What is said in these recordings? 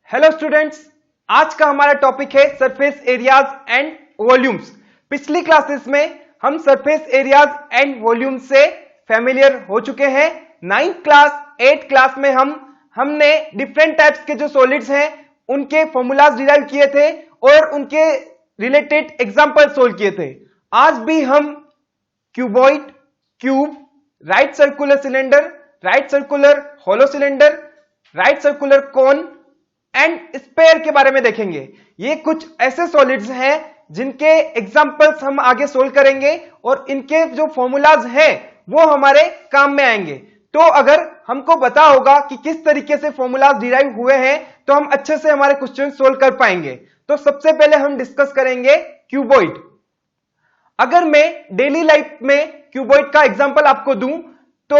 Hello students, आज का हमारा टॉपिक है सरफेस एरियाज एंड वॉल्यूम्स। पिछली क्लासेस में हम सरफेस एरियाज एंड वॉल्यूम से फैमिलियर हो चुके हैं। 9th क्लास 8th क्लास में हमने डिफरेंट टाइप्स के जो सॉलिड्स हैं उनके फॉर्मूलाज डिराइव किए थे और उनके रिलेटेड एग्जांपल सोल्व किए थे। आज भी हम cuboid, cube, right circular cylinder, right circular hollow cylinder, right circular cone and sphere के बारे में देखेंगे। ये कुछ ऐसे सॉलिड्स हैं जिनके एग्जांपल्स हम आगे सोल्व करेंगे और इनके जो फॉर्मूलाज हैं वो हमारे काम में आएंगे। तो अगर हमको पता होगा कि किस तरीके से फॉर्मूलाज डिराइव हुए हैं तो हम अच्छे से हमारे क्वेश्चन सोल्व कर पाएंगे। तो सबसे पहले हम डिस्कस करेंगे क्यूबॉइड। अगर मैं डेली लाइफ में क्यूबॉइड का एग्जांपल आपको दूं तो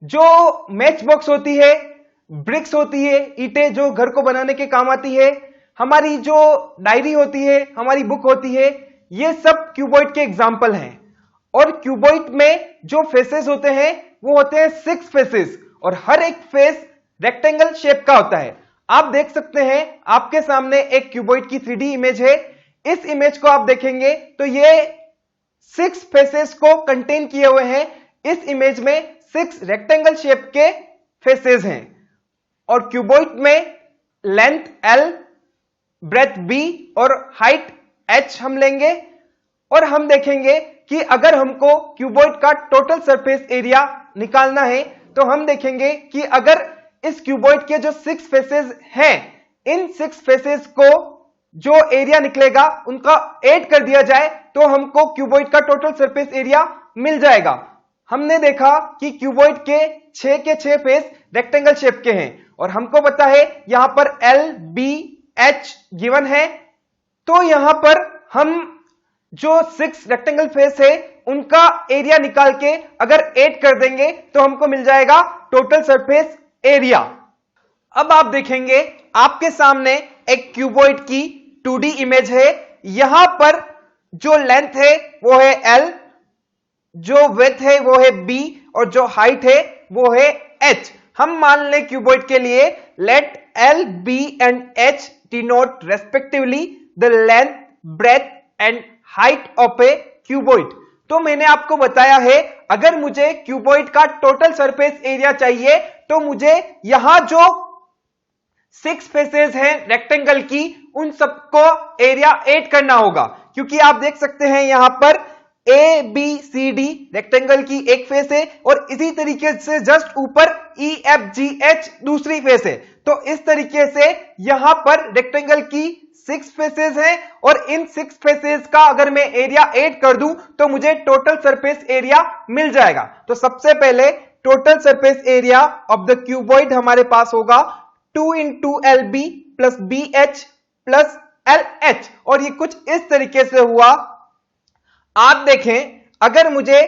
जो मैच बॉक्स होती है, ब्रिक्स होती है, ईंटें जो घर को बनाने के काम आती है, हमारी जो डायरी होती है, हमारी बुक होती है, ये सब क्यूबॉइड के एग्जाम्पल हैं। और क्यूबॉइड में जो फेसेस होते हैं वो होते हैं 6 फेसेस और हर एक फेस रेक्टेंगल शेप का होता है। आप देख सकते हैं आपके सामने एक क्यूबॉइड की 3D इमेज है। इस इमेज को आप देखेंगे तो ये 6 फेसेस को कंटेन किए हुए हैं। इस इमेज में 6 रेक्टेंगल शेप के फेसेस हैं और क्यूबॉइड में लेंथ L, ब्रेथ B और हाइट H हम लेंगे और हम देखेंगे कि अगर हमको क्यूबॉइड का टोटल सरफेस एरिया निकालना है तो हम देखेंगे कि अगर इस क्यूबॉइड के जो 6 फेसेस हैं, इन 6 फेसेस को जो एरिया निकलेगा उनका ऐड कर दिया जाए तो हमको क्यूबॉइड का टोटल सरफेस एरिया मिल जाएगा। हमने देखा कि क्यूबॉइड के 6 के 6 फेस रेक्टेंगल शेप के हैं और हमको पता है यहां पर L, B, H गिवन है। तो यहां पर हम जो 6 रेक्टेंगल फेस है उनका एरिया निकाल के अगर ऐड कर देंगे तो हमको मिल जाएगा टोटल सरफेस एरिया। अब आप देखेंगे आपके सामने एक क्यूबॉइड की 2D इमेज है। यहां पर जो लेंथ है वो है L, जो विड्थ है वो है B और जो हाइट है वो है H। हम मान लें क्यूबॉइड के लिए late L, B and H denote respectively the length, breadth and height of a cuboid। तो मैंने आपको बताया है अगर मुझे क्यूबॉइड का टोटल सरफेस एरिया चाहिए तो मुझे यहां जो 6 फेसेस हैं रेक्टेंगल की उन सबको एरिया ऐड करना होगा, क्योंकि आप देख सकते हैं यहां पर A, B, C, D rectangle की एक फेस है और इसी तरीके से जस्ट ऊपर E, F, G, H दूसरी फेस है। तो इस तरीके से यहां पर रेक्टेंगल की 6 फेसेस हैं और इन 6 फेसेस का अगर मैं एरिया ऐड कर दूं तो मुझे टोटल सरफेस एरिया मिल जाएगा। तो सबसे पहले total surface area of the cuboid हमारे पास होगा 2 into LB plus BH plus LH और ये कुछ इस तरीके से हुआ। आप देखें अगर मुझे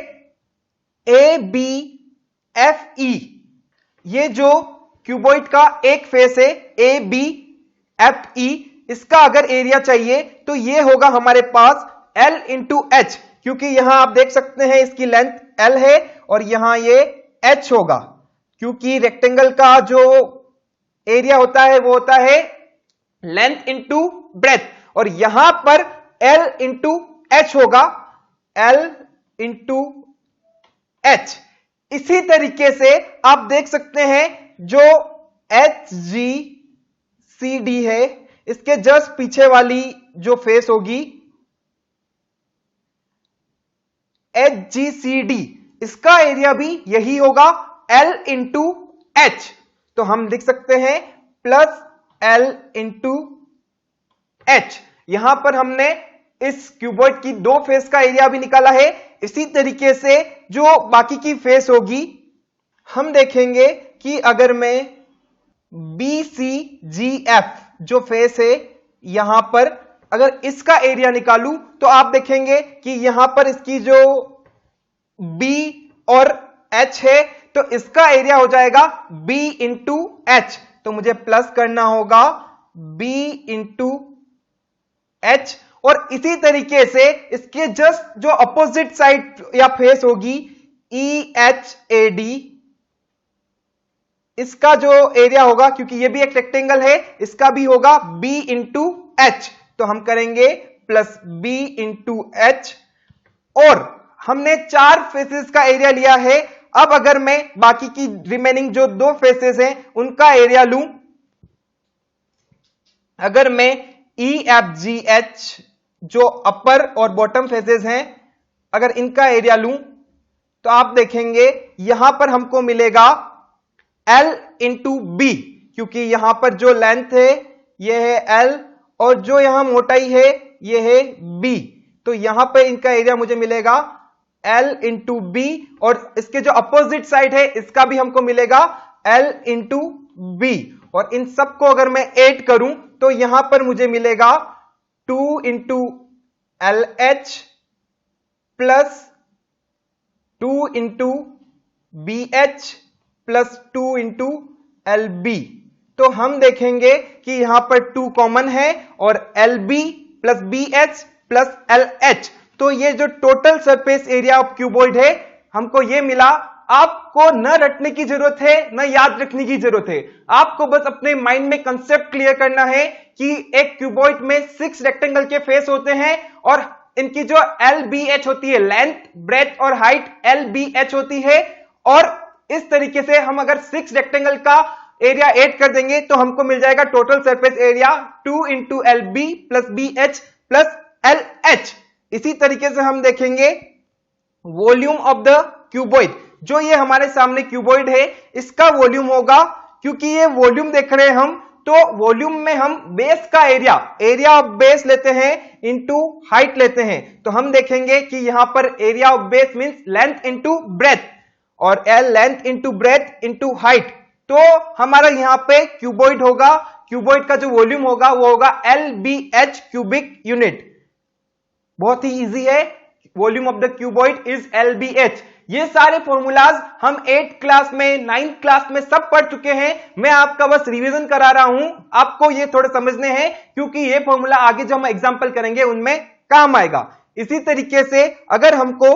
ABFE ये जो क्यूबॉइड का एक फेस है ABFE, इसका अगर एरिया चाहिए तो ये होगा हमारे पास L into H, क्योंकि यहां आप देख सकते हैं इसकी लेंथ L है और यहां ये H होगा, क्योंकि रेक्टेंगल का जो एरिया होता है वो होता है लेंथ इंटू ब्रेथ और यहां पर L इंटू H होगा, L इंटू H। इसी तरीके से आप देख सकते हैं जो HGCD है इसके जस्ट पीछे वाली जो फेस होगी HGCD, इसका एरिया भी यही होगा L इंटू H। तो हम लिख सकते हैं प्लस L इंटू H। यहां पर हमने इस क्यूबॉइड की 2 फेस का एरिया भी निकाला है। इसी तरीके से जो बाकी की फेस होगी हम देखेंगे कि अगर मैं BCGF जो फेस है यहां पर अगर इसका एरिया निकालूं तो आप देखेंगे कि यहां पर इसकी जो B और H है तो इसका एरिया हो जाएगा B इंटू H। तो मुझे प्लस करना होगा B इंटू H और इसी तरीके से इसके जस्ट जो अपोजिट साइड या फेस होगी EHAD इसका जो एरिया होगा, क्योंकि ये भी एक रेक्टेंगल है, इसका भी होगा b इंटू एच, तो हम करेंगे प्लस b इंटू एच। और हमने 4 फेसेस का एरिया लिया है। अब अगर मैं बाकी की रिमेनिंग जो 2 फेसेस हैं उनका एरिया लूं, अगर मैं ई एफ जी एच जो अपर और बॉटम फेसेस हैं, अगर इनका एरिया लूं तो आप देखेंगे यहां पर हमको मिलेगा L इंटू बी, क्योंकि यहां पर जो लेंथ है ये है L और जो यहां मोटाई है ये है B, तो यहां पर इनका एरिया मुझे मिलेगा L इंटू बी, और इसके जो अपोजिट साइड है इसका भी हमको मिलेगा L इंटू बी। और इन सबको अगर मैं ऐड करूं तो यहां पर मुझे मिलेगा 2 into L H plus 2 into B H plus 2 into L B. तो हम देखेंगे कि यहां पर 2 कॉमन है और L B plus B H plus L H, तो ये जो total surface area of cuboid है हमको ये मिला। आपको न रटने की जरूरत है न याद रखने की जरूरत है, आपको बस अपने माइंड में कंसेप्ट क्लियर करना है कि एक क्यूबॉइड में 6 रेक्टेंगल के फेस होते हैं और इनकी जो एल बी एच होती है, लेंथ ब्रेथ और हाइट एल बी एच होती है। और इस तरीके से हम अगर 6 रेक्टेंगल का एरिया ऐड कर देंगे तो हमको मिल जाएगा total surface area 2 into L B plus B H plus L H. इसी तरीके से हम देखेंगे वॉल्यूम ऑफ द क्यूबॉइड, जो ये हमारे सामने क्यूबॉइड है इसका वॉल्यूम होगा, क्योंकि ये वॉल्यूम देख रहे हैं हम, तो वॉल्यूम में हम बेस का एरिया ऑफ बेस लेते हैं इंटू हाइट लेते हैं। तो हम देखेंगे कि यहां पर area of base means length into breadth और L length into breadth into height, तो हमारा यहां पे क्यूबॉइड होगा, क्यूबॉइड का जो वॉल्यूम होगा वो होगा L B H cubic unit. बहुत ही इजी है, volume of the cuboid is L B H. ये सारे फॉर्मूलाज हम 8th क्लास में 9th क्लास में सब पढ़ चुके हैं, मैं आपका बस रिवीजन करा रहा हूं, आपको ये थोड़े समझने हैं क्योंकि ये फॉर्मूला आगे जो हम एग्जांपल करेंगे उनमें काम आएगा। इसी तरीके से अगर हमको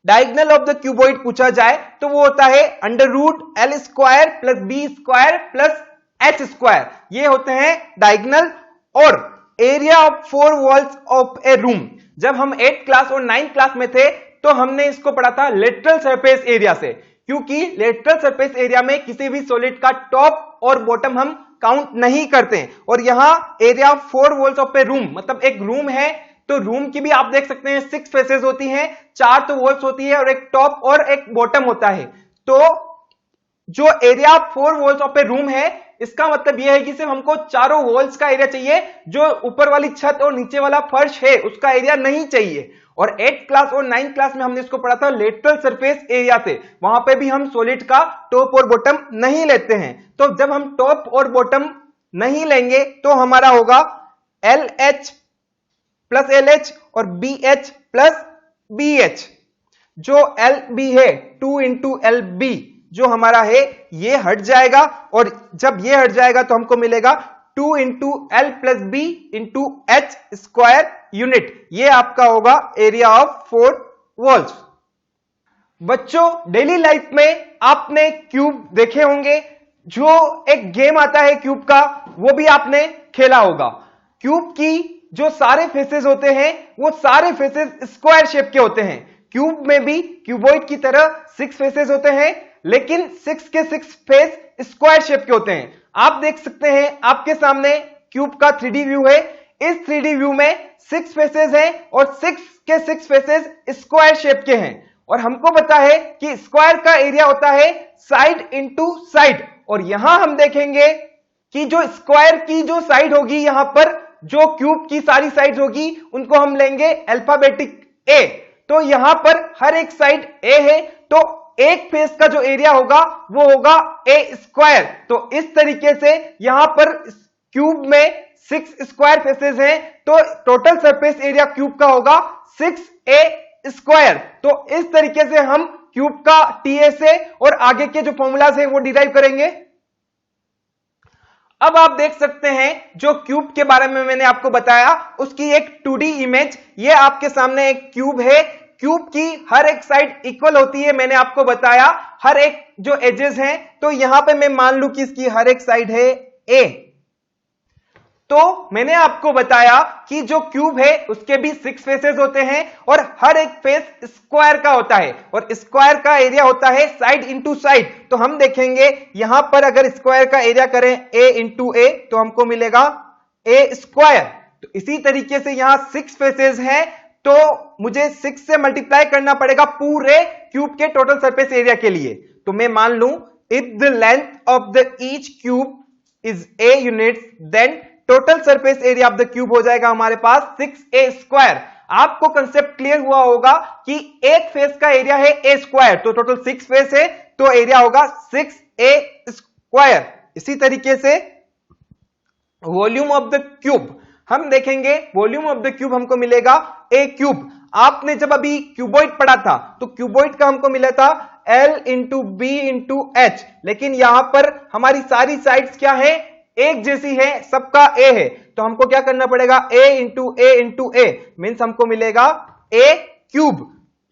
डायगोनल ऑफ द क्यूबॉइड पूछा जाए तो वो होता है under root L square plus B square plus H square, ये होते हैं डायगोनल। और area of 4 walls of a room, जब हम 8th क्लास और 9th क्लास में थे तो हमने इसको पढ़ा था लेटरल सरफेस एरिया से, क्योंकि लेटरल सरफेस एरिया में किसी भी सॉलिड का टॉप और बॉटम हम काउंट नहीं करते। और यहां area of 4 walls of a room, मतलब एक रूम है तो रूम की भी आप देख सकते हैं 6 फेसेस होती हैं, 4 तो वॉल्स होती है और एक टॉप और एक बॉटम होता है। तो जो area of 4 walls of a room है इसका मतलब यह है कि सिर्फ हमको चारों वॉल्स का एरिया चाहिए, जो ऊपर वाली छत और नीचे वाला फर्श है उसका एरिया नहीं चाहिए। और 8th क्लास और 9th क्लास में हमने इसको पढ़ा था लेटरल सरफेस एरिया से, वहां पे भी हम सॉलिड का टॉप और बॉटम नहीं लेते हैं। तो जब हम टॉप और बॉटम नहीं लेंगे तो हमारा होगा L H plus L H और B H plus B H. जो एल बी है 2 इंटू एल बी जो हमारा है ये हट जाएगा, और जब ये हट जाएगा तो हमको मिलेगा 2 into L plus B into H square unit, ये आपका होगा एरिया ऑफ 4 वॉल्स। बच्चों डेली लाइफ में आपने क्यूब देखे होंगे, जो एक गेम आता है क्यूब का वो भी आपने खेला होगा। क्यूब की जो सारे फेसेस होते हैं वो सारे फेसेस स्क्वायर शेप के होते हैं। क्यूब में भी क्यूबॉइड की तरह 6 फेसेस होते हैं, लेकिन 6 के 6 फेस स्क्वायर शेप के होते हैं। आप देख सकते हैं आपके सामने क्यूब का 3D व्यू है, इस 3D व्यू में 6 फेसेस हैं और 6 के 6 फेसेस स्क्वायर शेप के हैं। और हमको पता है कि स्क्वायर का एरिया होता है साइड इंटू साइड, और यहां हम देखेंगे कि जो स्क्वायर की जो साइड होगी, यहां पर जो क्यूब की सारी साइड होगी उनको हम लेंगे अल्फाबेटिक ए। तो यहां पर हर एक साइड ए है, तो एक फेस का जो एरिया होगा वो होगा ए स्क्वायर। तो इस तरीके से यहां पर क्यूब में 6 स्क्वायर फेसेस हैं, तो टोटल सरफेस एरिया क्यूब का होगा 6a स्क्वायर। तो इस तरीके से हम क्यूब का टीए से और आगे के जो फॉर्मूलाज हैं वो डिराइव करेंगे। अब आप देख सकते हैं जो क्यूब के बारे में मैंने आपको बताया उसकी एक 2D इमेज, ये आपके सामने एक क्यूब है। क्यूब की हर एक साइड इक्वल होती है, मैंने आपको बताया हर एक जो एजेस हैं, तो यहां पे मैं मान लूं कि इसकी हर एक साइड है a, तो मैंने आपको बताया कि जो क्यूब है उसके भी 6 फेसेस होते हैं और हर एक फेस स्क्वायर का होता है और स्क्वायर का एरिया होता है साइड इंटू साइड। तो हम देखेंगे यहां पर अगर स्क्वायर का एरिया करें a इंटू ए तो हमको मिलेगा a स्क्वायर। तो इसी तरीके से यहां 6 फेसेस हैं, तो मुझे 6 से मल्टीप्लाई करना पड़ेगा पूरे क्यूब के टोटल सरफेस एरिया के लिए। तो मैं मान लूं if the length of the each cube is a units, then total surface area of the cube हो जाएगा हमारे पास 6a स्क्वायर। आपको कंसेप्ट क्लियर हुआ होगा कि एक फेस का एरिया है a स्क्वायर, तो टोटल 6 फेस है तो एरिया होगा 6a स्क्वायर। इसी तरीके से वॉल्यूम ऑफ द क्यूब हम देखेंगे, वॉल्यूम ऑफ द क्यूब हमको मिलेगा a क्यूब। आपने जब अभी क्यूबॉइड पढ़ा था तो क्यूबॉइड का हमको मिला था L into B into H, लेकिन यहां पर हमारी सारी साइड्स क्या है, एक जैसी है, सबका a है, तो हमको क्या करना पड़ेगा a इंटू ए मीन्स हमको मिलेगा a क्यूब।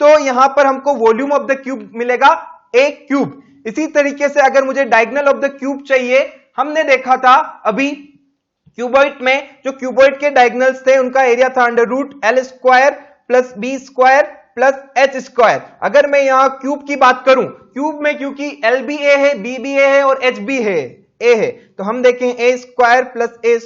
तो यहां पर हमको वॉल्यूम ऑफ द क्यूब मिलेगा a क्यूब। इसी तरीके से अगर मुझे डायगोनल ऑफ द क्यूब चाहिए, हमने देखा था अभी क्यूबॉइड में, जो क्यूबॉइड के डायगोनल्स थे उनका एरिया था under root L square plus B square plus H square. अगर मैं यहां क्यूब की बात करूं, क्यूब में क्योंकि एल भी ए है, बी भी ए है और एच भी है ए है, तो हम देखें ए स्क्वायर प्लस ए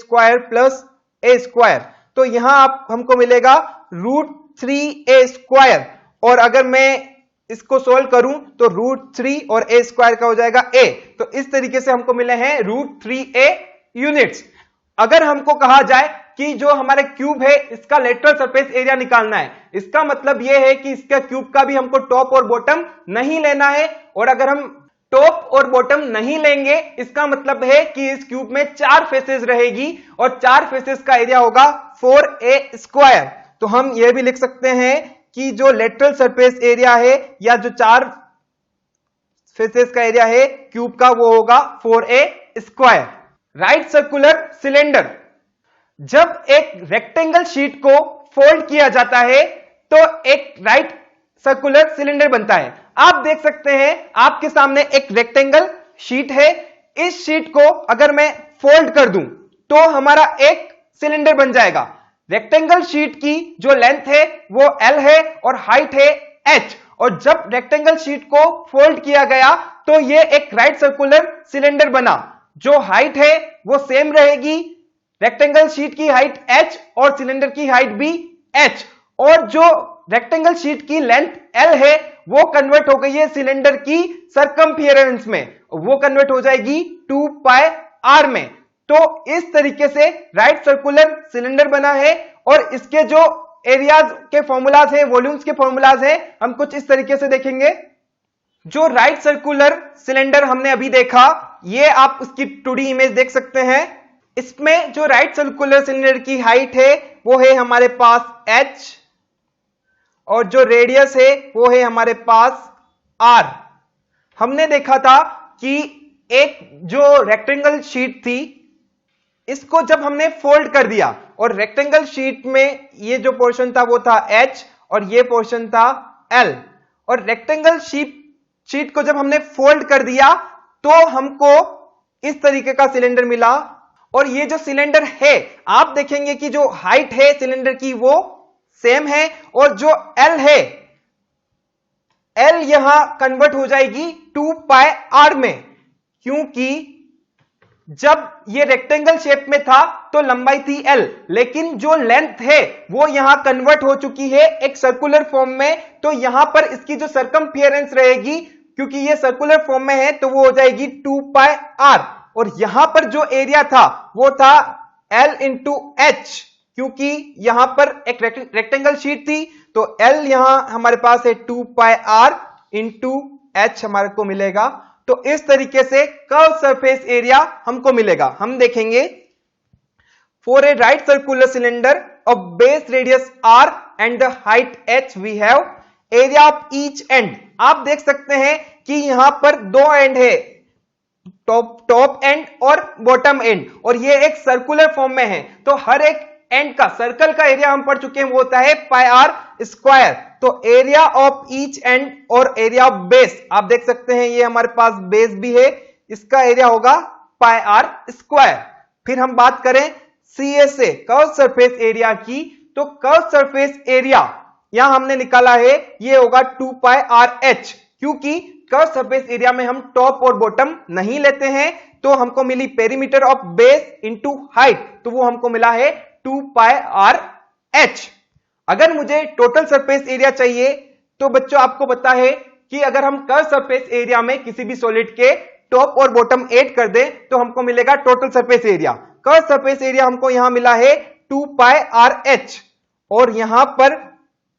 स्क्वायर, तो यहां आप हमको मिलेगा रूट 3a स्क्वायर। और अगर मैं इसको सोल्व करूं तो रूट 3 और a स्क्वायर का हो जाएगा a। तो इस तरीके से हमको मिले हैं रूट 3a यूनिट्स। अगर हमको कहा जाए कि जो हमारे क्यूब है इसका लेटरल सरफेस एरिया निकालना है, इसका मतलब यह है कि इसका क्यूब का भी हमको टॉप और बॉटम नहीं लेना है। और अगर हम टॉप और बॉटम नहीं लेंगे, इसका मतलब है कि इस क्यूब में 4 फेसेस रहेगी और 4 फेसेस का एरिया होगा 4a स्क्वायर। तो हम यह भी लिख सकते हैं कि जो लेटरल सरफेस एरिया है या जो 4 फेसेस का एरिया है क्यूब का, वो होगा 4a square. Right circular cylinder, जब एक रेक्टेंगल शीट को फोल्ड किया जाता है तो एक राइट सर्कुलर सिलेंडर बनता है। आप देख सकते हैं आपके सामने एक रेक्टेंगल शीट है, इस शीट को अगर मैं फोल्ड कर दूं तो हमारा एक सिलेंडर बन जाएगा। रेक्टेंगल शीट की जो लेंथ है वो L है और हाइट है H, और जब रेक्टेंगल शीट को फोल्ड किया गया तो ये एक राइट सर्कुलर सिलेंडर बना। जो हाइट है वो सेम रहेगी, रेक्टेंगल शीट की हाइट H और सिलेंडर की हाइट भी H, और जो रेक्टेंगल शीट की लेंथ L है वो कन्वर्ट हो गई है सिलेंडर की सरकमफियरेंस में, वो कन्वर्ट हो जाएगी 2 पाई r में। तो इस तरीके से राइट सर्कुलर सिलेंडर बना है और इसके जो एरियाज के फॉर्मूलाज हैं, वॉल्यूम्स के फॉर्मूलाज हैं, हम कुछ इस तरीके से देखेंगे। जो राइट सर्कुलर सिलेंडर हमने अभी देखा, ये आप उसकी 2D इमेज देख सकते हैं। इसमें जो राइट सर्कुलर सिलेंडर की हाइट है वो है हमारे पास h और जो रेडियस है वो है हमारे पास r। हमने देखा था कि एक जो रेक्टेंगल शीट थी, इसको जब हमने फोल्ड कर दिया और रेक्टेंगल शीट में ये जो पोर्शन था वो था h और ये पोर्शन था l, और रेक्टेंगल शीट को जब हमने फोल्ड कर दिया तो हमको इस तरीके का सिलेंडर मिला। और ये जो सिलेंडर है, आप देखेंगे कि जो हाइट है सिलेंडर की वो सेम है, और जो L है, L यहां कन्वर्ट हो जाएगी 2 पाई r में, क्योंकि जब ये रेक्टेंगल शेप में था तो लंबाई थी L, लेकिन जो लेंथ है वो यहां कन्वर्ट हो चुकी है एक सर्कुलर फॉर्म में। तो यहां पर इसकी जो सरकमफियरेंस रहेगी, क्योंकि ये सर्कुलर फॉर्म में है, तो वो हो जाएगी 2 पाई r। और यहां पर जो एरिया था वो था L इंटू एच, क्योंकि यहां पर एक रेक्टेंगल शीट थी, तो L यहां हमारे पास है 2 पाई r इंटू एच हमारे को मिलेगा। तो इस तरीके से कर्व सरफेस एरिया हमको मिलेगा। हम देखेंगे for a right circular cylinder of base radius r and the height h we have area of each end. आप देख सकते हैं कि यहां पर 2 एंड है, टॉप एंड और बॉटम एंड, और ये एक सर्कुलर फॉर्म में है। तो हर एक एंड का, सर्कल का एरिया हम पढ़ चुके हैं, वो होता है पाई r स्क्वायर। तो एरिया ऑफ ईच एंड और एरिया ऑफ बेस, आप देख सकते हैं ये हमारे पास बेस भी है, इसका एरिया होगा पाई आर स्क्वायर। फिर हम बात करें CSA कर्व सरफेस एरिया की, तो कर्व सरफेस एरिया यहां हमने निकाला है, ये होगा 2 पाई आर एच, क्योंकि कर्व सरफेस एरिया में हम टॉप और बॉटम नहीं लेते हैं, तो हमको मिली perimeter of base into height, तो वो हमको मिला है 2 पाई आर एच। अगर मुझे टोटल सरफेस एरिया चाहिए, तो बच्चों आपको पता है कि अगर हम कर्व सरफेस एरिया में किसी भी सॉलिड के टॉप और बॉटम ऐड कर दें तो हमको मिलेगा total surface area. Curve surface area हमको यहां मिला है 2 पाई आर एच, और यहां पर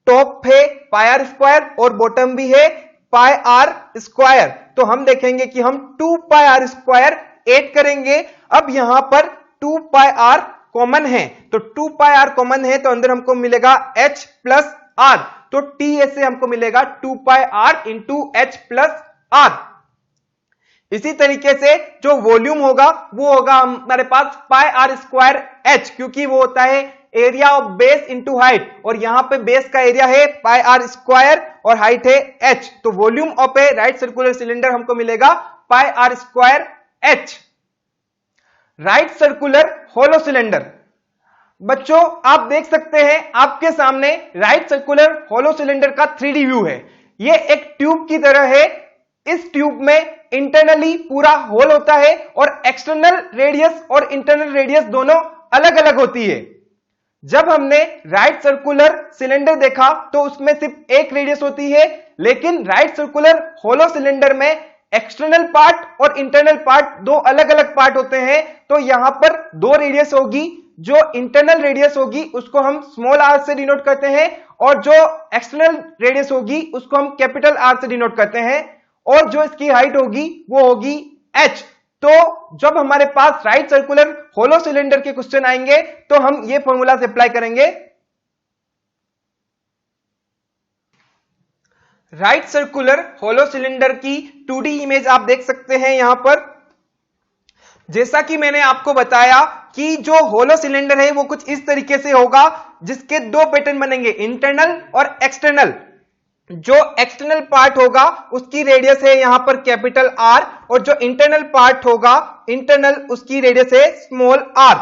टॉप है पाई आर स्क्वायर और बॉटम भी है पाई आर स्क्वायर, तो हम देखेंगे कि हम 2 पाई आर स्क्वायर ऐड करेंगे। अब यहां पर 2 पाई आर कॉमन है, तो 2 पाई आर कॉमन है, तो अंदर हमको मिलेगा h प्लस आर, तो ts से हमको मिलेगा 2 pi R into h plus R. इसी तरीके से जो वॉल्यूम होगा वो होगा हमारे पास पाई आर स्क्वायर h, क्योंकि वो होता है area of base into height, और यहां पे बेस का एरिया है पाई आर स्क्वायर और हाइट है h, तो volume of a right circular cylinder हमको मिलेगा pi R square h। Right circular hollow cylinder, बच्चों आप देख सकते हैं आपके सामने राइट सर्कुलर होलो सिलेंडर का 3D व्यू है। ये एक ट्यूब की तरह है, इस ट्यूब में इंटरनली पूरा होल होता है और एक्सटर्नल रेडियस और इंटरनल रेडियस दोनों अलग अलग होती है। जब हमने राइट सर्कुलर सिलेंडर देखा तो उसमें सिर्फ एक रेडियस होती है, लेकिन राइट सर्कुलर होलो सिलेंडर में एक्सटर्नल पार्ट और इंटरनल पार्ट दो अलग अलग पार्ट होते हैं, तो यहां पर दो रेडियस होगी। जो इंटरनल रेडियस होगी उसको हम स्मॉल आर से डिनोट करते हैं, और जो एक्सटर्नल रेडियस होगी उसको हम कैपिटल आर से डिनोट करते हैं, और जो इसकी हाइट होगी वो होगी h। तो जब हमारे पास राइट सर्कुलर होलो सिलेंडर के क्वेश्चन आएंगे तो हम ये फॉर्मूला से अप्लाई करेंगे। राइट सर्कुलर होलो सिलेंडर की 2D इमेज आप देख सकते हैं यहां पर। जैसा कि मैंने आपको बताया कि जो होलो सिलेंडर है वो कुछ इस तरीके से होगा, जिसके दो पैटर्न बनेंगे, इंटरनल और एक्सटर्नल। जो एक्सटर्नल पार्ट होगा उसकी रेडियस है यहां पर कैपिटल आर, और जो इंटरनल पार्ट होगा इंटरनल उसकी रेडियस है स्मॉल आर।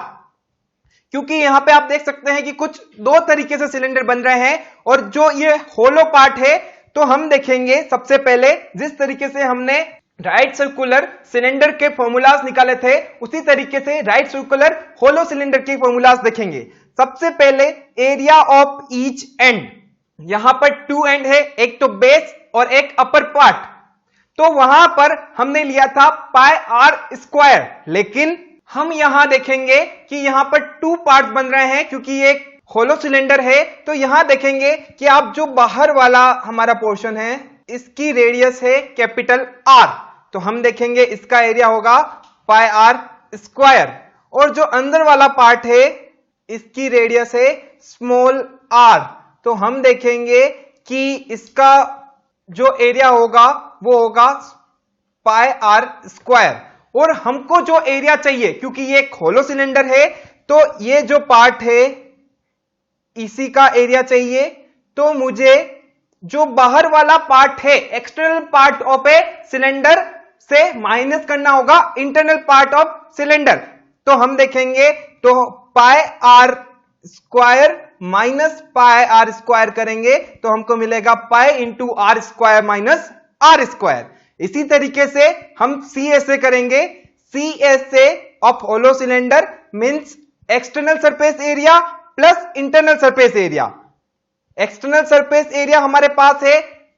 क्योंकि यहां पे आप देख सकते हैं कि कुछ दो तरीके से सिलेंडर बन रहे हैं, और जो ये होलो पार्ट है तो हम देखेंगे सबसे पहले जिस तरीके से हमने राइट सर्कुलर सिलेंडर के फॉर्मूलाज निकाले थे उसी तरीके से राइट सर्कुलर होलो सिलेंडर के फॉर्मूलाज देखेंगे। सबसे पहले एरिया ऑफ ईच एंड, यहां पर 2 एंड है, एक तो बेस और एक अपर पार्ट, तो वहां पर हमने लिया था पाई आर स्क्वायर, लेकिन हम यहां देखेंगे कि यहां पर 2 पार्ट बन रहे हैं क्योंकि ये एक होलो सिलेंडर है। तो यहां देखेंगे कि आप जो बाहर वाला हमारा पोर्शन है इसकी रेडियस है कैपिटल आर, तो हम देखेंगे इसका एरिया होगा पाई आर स्क्वायर, और जो अंदर वाला पार्ट है इसकी रेडियस है स्मॉल आर, तो हम देखेंगे कि इसका जो एरिया होगा वो होगा पाई आर स्क्वायर। और हमको जो एरिया चाहिए, क्योंकि ये एक होलो सिलेंडर है तो ये जो पार्ट है इसी का एरिया चाहिए, तो मुझे जो बाहर वाला पार्ट है external part of a cylinder से माइनस करना होगा इंटरनल पार्ट ऑफ सिलेंडर। तो हम देखेंगे तो pi R square minus pi R square करेंगे तो हमको मिलेगा pi into R square minus R square. इसी तरीके से हम CSA करेंगे। CSA of hollow cylinder means external surface area plus internal surface area. External surface area हमारे पास है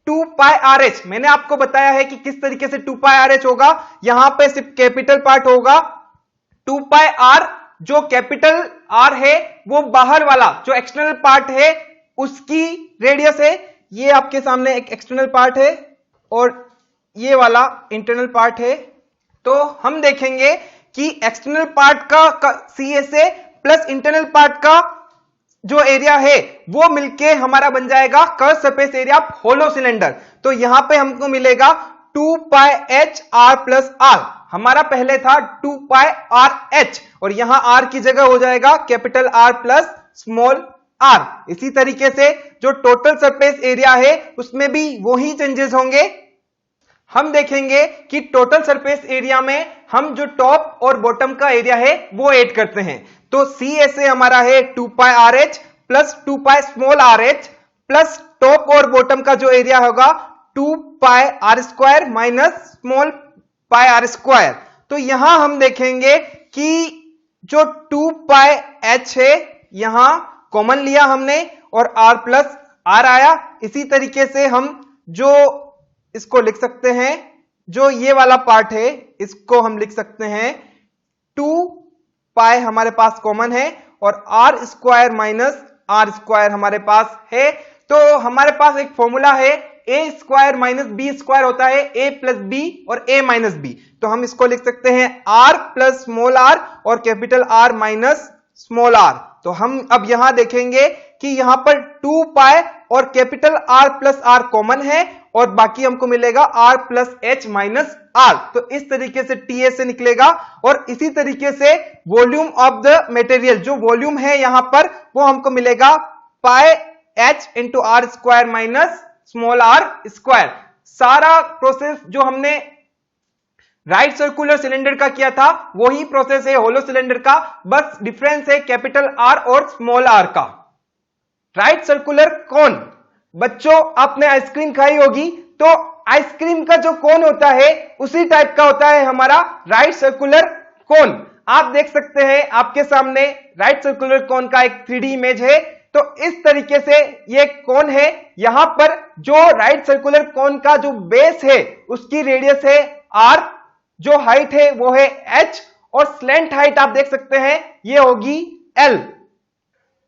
2 पाई आर एच। मैंने आपको बताया है कि किस तरीके से 2 पाई आर एच होगा, यहां पे सिर्फ कैपिटल पार्ट होगा 2 पाई आर, जो कैपिटल आर है वो बाहर वाला जो एक्सटर्नल पार्ट है उसकी रेडियस है। ये आपके सामने एक एक्सटर्नल पार्ट है और ये वाला इंटरनल पार्ट है। तो हम देखेंगे कि एक्सटर्नल पार्ट का CSA प्लस इंटरनल पार्ट का जो एरिया है वो मिलके हमारा बन जाएगा curve surface area of hollow cylinder. तो यहां पे हमको मिलेगा 2 pi H R plus R. हमारा पहले था 2 पाई आर एच और यहां आर की जगह हो जाएगा capital R plus small R. इसी तरीके से जो टोटल सरफेस एरिया है उसमें भी वही चेंजेस होंगे। हम देखेंगे कि टोटल सरफेस एरिया में हम जो टॉप और बॉटम का एरिया है वो ऐड करते हैं। तो सी ऐसे हमारा है 2 pi R H plus 2 pi small R H plus top और बॉटम का जो एरिया होगा 2 pi R square minus small pi R square. तो यहां हम देखेंगे कि जो 2 पाई एच है यहां कॉमन लिया हमने और r प्लस आर आया। इसी तरीके से हम जो इसको लिख सकते हैं, जो ये वाला पार्ट है इसको हम लिख सकते हैं 2 पाई हमारे पास कॉमन है और R square minus R square हमारे पास है। तो हमारे पास एक फॉर्मूला है A square minus B square होता है ए प्लस बी और ए माइनस बी। तो हम इसको लिख सकते हैं आर प्लस स्मॉल आर और capital R minus small R. तो हम अब यहां देखेंगे कि यहां पर 2 पाई और capital R plus R common है और बाकी हमको मिलेगा R plus H minus R. तो इस तरीके से टी से निकलेगा और इसी तरीके से वॉल्यूम ऑफ द मटेरियल, जो वॉल्यूम है यहां पर वो हमको मिलेगा pi H into R square minus small R square. सारा प्रोसेस जो हमने राइट सर्कुलर सिलेंडर का किया था वही प्रोसेस है होलो सिलेंडर का, बस डिफरेंस है कैपिटल आर और स्मॉल आर का। राइट सर्कुलर कोन, बच्चों आपने आइसक्रीम खाई होगी तो आइसक्रीम का जो कोन होता है उसी टाइप का होता है हमारा राइट सर्कुलर कोन। आप देख सकते हैं आपके सामने राइट सर्कुलर कोन का एक 3D इमेज है। तो इस तरीके से ये कोन है, यहां पर जो राइट सर्कुलर कोन का जो बेस है उसकी रेडियस है r, जो हाइट है वो है h और स्लैंट हाइट आप देख सकते हैं ये होगी l।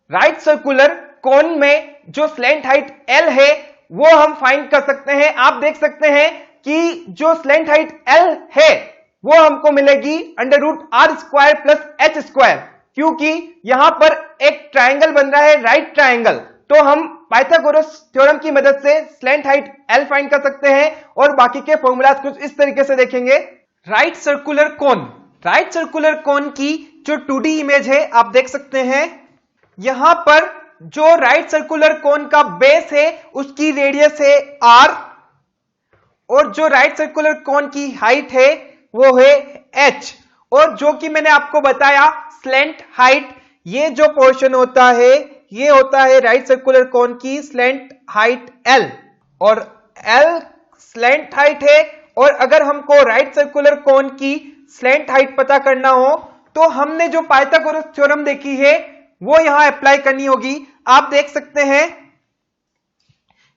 राइट सर्कुलर कोन में जो स्लैंट हाइट l है वो हम फाइंड कर सकते हैं। आप देख सकते हैं कि जो स्लैंट हाइट l है वो हमको मिलेगी under root R square plus H square, क्योंकि यहां पर एक ट्राइंगल बन रहा है राइट ट्राइंगल। तो हम पाइथागोरस थ्योरम की मदद से स्लैंट हाइट l फाइंड कर सकते हैं और बाकी के फॉर्मूलाज कुछ इस तरीके से देखेंगे। राइट सर्कुलर कोन, राइट सर्कुलर कोन की जो 2D इमेज है आप देख सकते हैं। यहां पर जो राइट सर्कुलर कोन का बेस है उसकी रेडियस है r और जो राइट सर्कुलर कोन की हाइट है वो है h। और जो कि मैंने आपको बताया स्लैंट हाइट, ये जो पोर्शन होता है ये होता है राइट सर्कुलर कोन की स्लैंट हाइट l और l स्लैंट हाइट है। और अगर हमको राइट सर्कुलर कोन की स्लैंट हाइट पता करना हो तो हमने जो पाइथागोरस थ्योरम देखी है वो यहां अप्लाई करनी होगी। आप देख सकते हैं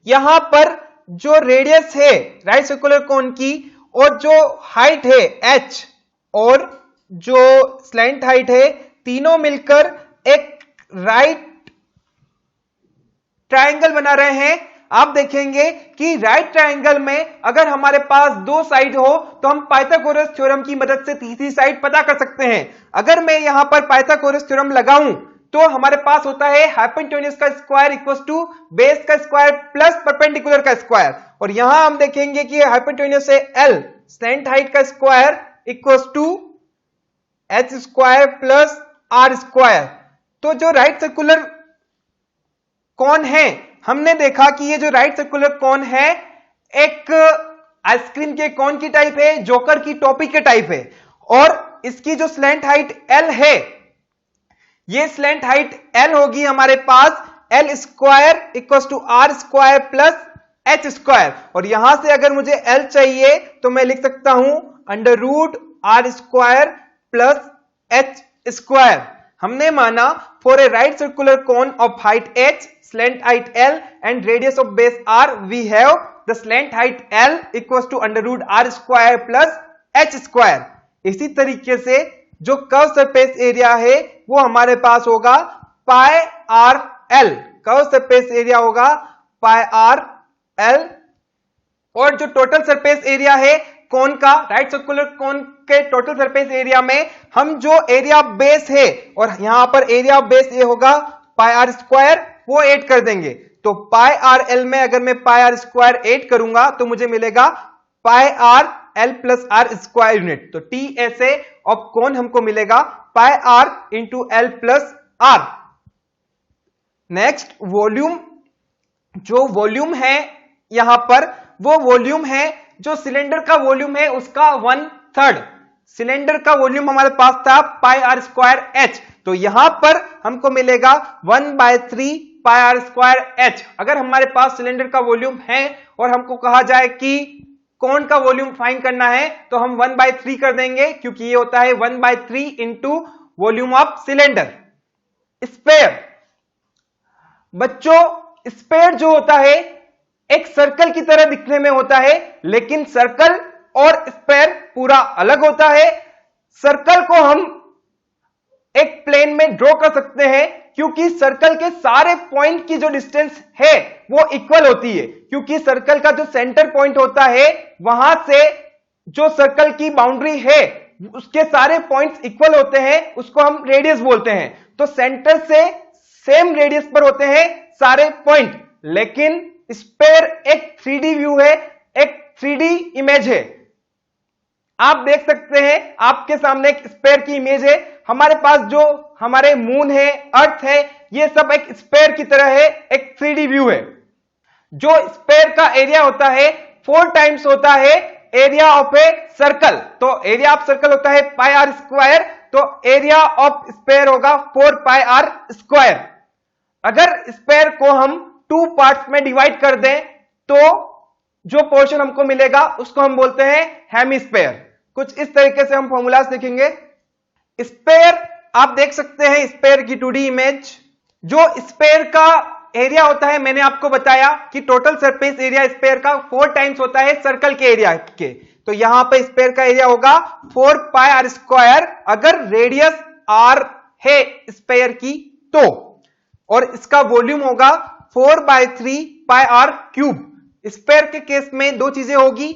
यहां पर जो रेडियस है राइट सर्कुलर कोन की और जो हाइट है h और जो स्लैंट हाइट है तीनों मिलकर एक राइट ट्राइंगल बना रहे हैं। आप देखेंगे कि राइट ट्राइंगल में अगर हमारे पास दो साइड हो तो हम पाइथागोरस थ्योरम की मदद से तीसरी साइड पता कर सकते हैं। अगर मैं यहां पर पाइथागोरस थ्योरम लगाऊं तो हमारे पास होता है हाइपोटेन्यूज का स्क्वायर इक्वल्स टू बेस का स्क्वायर प्लस परपेंडिकुलर का स्क्वायर। और यहां हम देखेंगे कि हाइपोटेन्यूज से l स्लैंट हाइट का square equals to h square plus r square. तो जो राइट सर्कुलर कोन है हमने देखा कि ये जो राइट सर्कुलर कोन है एक आइसक्रीम के कोन की टाइप है, जोकर की टोपी के टाइप है। और इसकी जो स्लैंट हाइट l है ये स्लैंट हाइट l होगी हमारे पास l square equal to R square plus H square. और यहां से अगर मुझे l चाहिए तो मैं लिख सकता हूं under root R square plus H square. हमने माना for a right circular cone of height h, slant height l and radius of base r, we have the slant height l equals to under root r square plus h square। इसी तरीके से जो curve surface area है वो हमारे पास होगा pi R L, curve surface area होगा पाई आर एल। और जो टोटल सरफेस एरिया है कोन का, राइट सर्कुलर कोन के टोटल सरफेस एरिया में हम जो एरिया बेस है और यहां पर एरिया बेस ये होगा पाई आर स्क्वायर, वो ऐड कर देंगे। तो पाई आर एल में अगर मैं पाई आर स्क्वायर ऐड करूंगा तो मुझे मिलेगा pi R L plus R square unit. तो टी ऐसे ऑफ कोन हमको मिलेगा pi R into L plus R. Next volume, जो वॉल्यूम है यहां पर वो वॉल्यूम है जो सिलेंडर का वॉल्यूम है उसका 1/3। सिलेंडर का वॉल्यूम हमारे पास था पाई आर स्क्वायर एच, तो यहां पर हमको मिलेगा 1/3 पाई आर स्क्वायर एच। अगर हमारे पास सिलेंडर का वॉल्यूम है और हमको कहा जाए कि कौन का वॉल्यूम फाइंड करना है तो हम 1/3 कर देंगे, क्योंकि ये होता है 1/3 into volume of cylinder. Sphere, बच्चों स्पेयर जो होता है एक सर्कल की तरह दिखने में होता है, लेकिन सर्कल और स्पेयर पूरा अलग होता है। सर्कल को हम एक प्लेन में ड्रॉ कर सकते हैं, क्योंकि सर्कल के सारे पॉइंट की जो डिस्टेंस है वो इक्वल होती है, क्योंकि सर्कल का जो सेंटर पॉइंट होता है वहां से जो सर्कल की बाउंड्री है उसके सारे पॉइंट्स इक्वल होते हैं, उसको हम रेडियस बोलते हैं। तो सेंटर से सेम रेडियस पर होते हैं सारे पॉइंट, लेकिन स्पेयर एक 3D व्यू है, एक 3D इमेज है। आप देख सकते हैं आपके सामने एक स्पेयर की इमेज है। हमारे पास जो हमारे मून है, अर्थ है, ये सब एक स्पेयर की तरह है, एक 3D व्यू है। जो स्पेयर का एरिया होता है 4 टाइम्स होता है एरिया ऑफ ए सर्कल। तो एरिया ऑफ सर्कल होता है पाई आर स्क्वायर, तो एरिया ऑफ स्पेयर होगा 4 पाई आर स्क्वायर। अगर स्पेयर को हम 2 पार्ट्स में डिवाइड कर दें तो जो पोर्शन हमको मिलेगा उसको हम बोलते हैं हेमिस्फेयर। कुछ इस तरीके से हम फॉर्मूलाज देखेंगे। स्पेयर, आप देख सकते हैं स्पेयर की 2D इमेज। जो स्पेयर का एरिया होता है, मैंने आपको बताया कि टोटल सरफेस एरिया स्पेयर का 4 टाइम्स होता है सर्कल के एरिया के, तो यहां पे स्पेयर का एरिया होगा 4 पाई आर स्क्वायर अगर रेडियस आर है स्पेयर की तो, और इसका वॉल्यूम होगा 4/3 पाई आर क्यूब। स्पेयर के केस में दो चीजें होगी,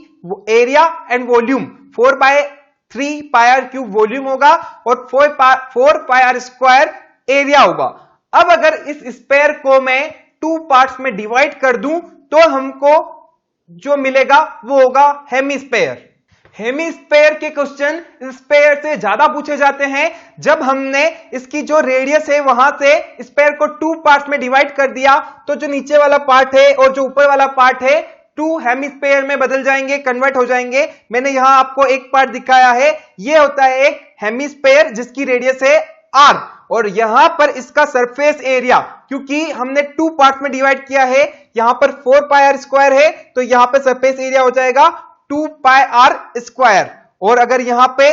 area and volume. 4/3 pi R cube volume होगा और 4 पाई आर स्क्वायर एरिया होगा। अब अगर इस स्पेयर को मैं 2 पार्ट्स में डिवाइड कर दूं तो हमको जो मिलेगा वो होगा हेमिस्फेयर। हेमिस्फेयर के क्वेश्चन स्पेयर से ज्यादा पूछे जाते हैं। जब हमने इसकी जो रेडियस है वहां से स्पेयर को 2 पार्ट्स में डिवाइड कर दिया तो जो नीचे वाला पार्ट है और जो ऊपर वाला पार्ट है 2 हेमिस्फेयर में बदल जाएंगे, कन्वर्ट हो जाएंगे। मैंने यहां आपको एक पार्ट दिखाया है, ये होता है एक हेमिस्फेयर जिसकी रेडियस है r, और यहां पर इसका सरफेस एरिया, क्योंकि हमने 2 पार्ट में डिवाइड किया है, यहां पर 4 पाई आर स्क्वायर है तो यहां पर सरफेस एरिया हो जाएगा 2 पाई आर स्क्वायर। और अगर यहां पे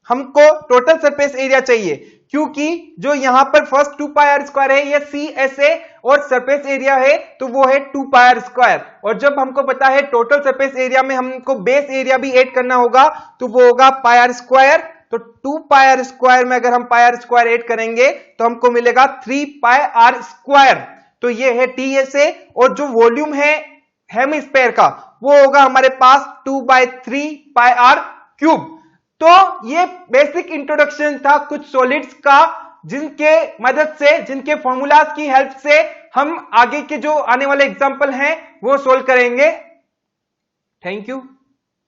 हमको टोटल सरफेस एरिया चाहिए, क्योंकि जो यहां पर फर्स्ट 2 पाई आर स्क्वायर है ये CSA और सरफेस एरिया है तो वो है 2 पाई आर स्क्वायर। और जब हमको पता है टोटल सरफेस एरिया में हमको बेस एरिया भी ऐड करना होगा तो वो होगा पाई आर स्क्वायर। तो 2 पाई आर स्क्वायर में अगर हम पाई आर स्क्वायर ऐड करेंगे तो हमको मिलेगा 3 पाई आर स्क्वायर। तो ये है TSA, और जो वॉल्यूम है हेमिस्फेयर का वो होगा हमारे पास 2/3 पाई आर क्यूब। तो ये बेसिक इंट्रोडक्शन था कुछ सॉलिड्स का, जिनके मदद से, जिनके फॉर्मूलाज की हेल्प से हम आगे के जो आने वाले एग्जांपल हैं वो सोल्व करेंगे। Thank you.